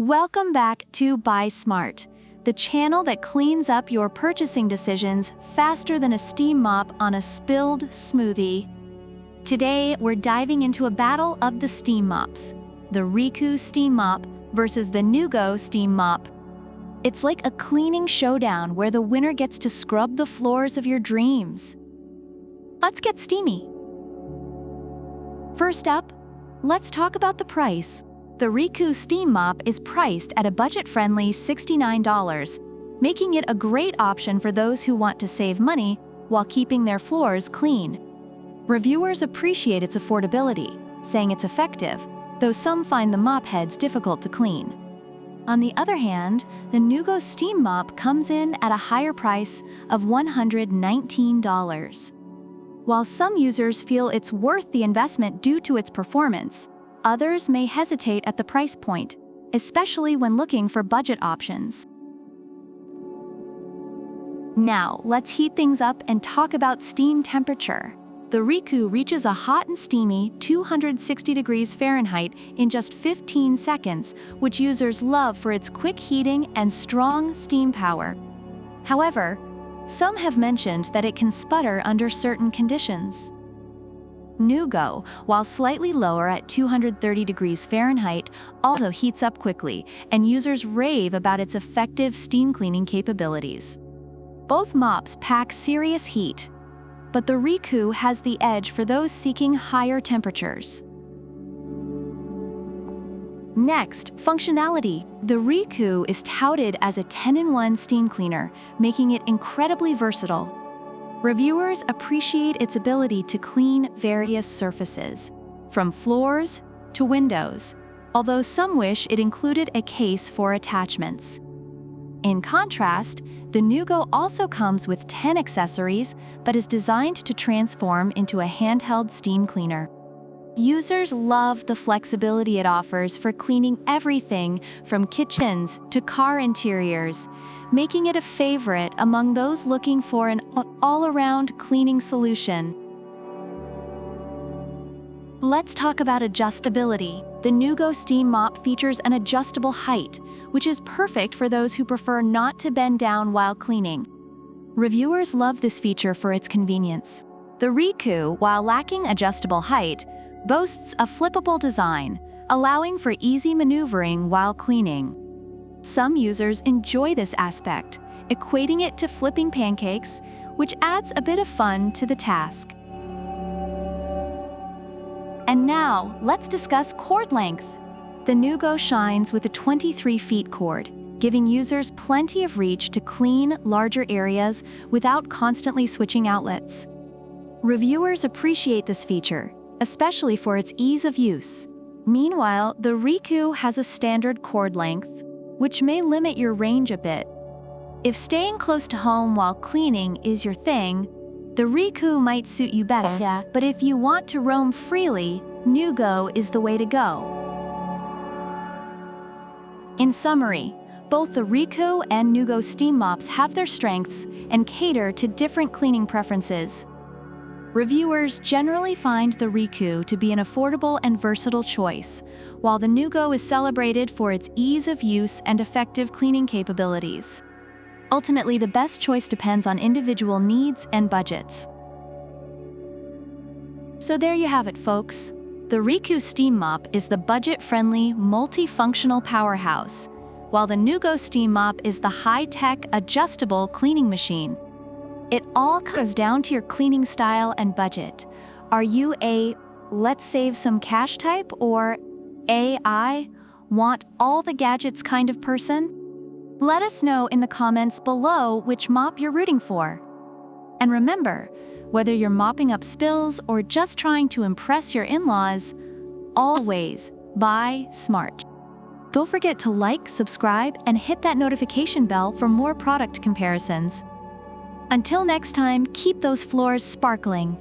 Welcome back to Buy Smart, the channel that cleans up your purchasing decisions faster than a steam mop on a spilled smoothie. Today, we're diving into a battle of the steam mops, the REECOO steam mop versus the Neugo steam mop. It's like a cleaning showdown where the winner gets to scrub the floors of your dreams. Let's get steamy. First up, let's talk about the price. The REECOO steam mop is priced at a budget-friendly $69, making it a great option for those who want to save money while keeping their floors clean. Reviewers appreciate its affordability, saying it's effective, though some find the mop heads difficult to clean. On the other hand, the Neugo steam mop comes in at a higher price of $119. While some users feel it's worth the investment due to its performance, others may hesitate at the price point, especially when looking for budget options. Now, let's heat things up and talk about steam temperature. The REECOO reaches a hot and steamy 260 degrees Fahrenheit in just 15 seconds, which users love for its quick heating and strong steam power. However, some have mentioned that it can sputter under certain conditions. Neugo, while slightly lower at 230 degrees Fahrenheit, also heats up quickly, and users rave about its effective steam cleaning capabilities. Both mops pack serious heat, but the REECOO has the edge for those seeking higher temperatures. Next, functionality. The REECOO is touted as a 10-in-1 steam cleaner, making it incredibly versatile. Reviewers appreciate its ability to clean various surfaces, from floors to windows, although some wish it included a case for attachments. In contrast, the Neugo also comes with 10 accessories, but is designed to transform into a handheld steam cleaner. Users love the flexibility it offers for cleaning everything from kitchens to car interiors, making it a favorite among those looking for an all-around cleaning solution. Let's talk about adjustability. The Neugo steam mop features an adjustable height, which is perfect for those who prefer not to bend down while cleaning. Reviewers love this feature for its convenience. The REECOO, while lacking adjustable height, boasts a flippable design, allowing for easy maneuvering while cleaning. Some users enjoy this aspect, equating it to flipping pancakes, which adds a bit of fun to the task. And now, let's discuss cord length. The Neugo shines with a 23 feet cord, giving users plenty of reach to clean larger areas without constantly switching outlets. Reviewers appreciate this feature, especially for its ease of use. Meanwhile, the REECOO has a standard cord length, which may limit your range a bit. If staying close to home while cleaning is your thing, the REECOO might suit you better, but if you want to roam freely, Neugo is the way to go. In summary, both the REECOO and Neugo steam mops have their strengths and cater to different cleaning preferences. Reviewers generally find the REECOO to be an affordable and versatile choice, while the Neugo is celebrated for its ease of use and effective cleaning capabilities. Ultimately, the best choice depends on individual needs and budgets. So there you have it, folks. The REECOO steam mop is the budget-friendly, multifunctional powerhouse, while the Neugo steam mop is the high-tech, adjustable cleaning machine. It all comes down to your cleaning style and budget. Are you a let's save some cash type, or I want all the gadgets kind of person? Let us know in the comments below which mop you're rooting for. And remember, whether you're mopping up spills or just trying to impress your in-laws, always buy smart. Don't forget to like, subscribe, and hit that notification bell for more product comparisons. Until next time, keep those floors sparkling.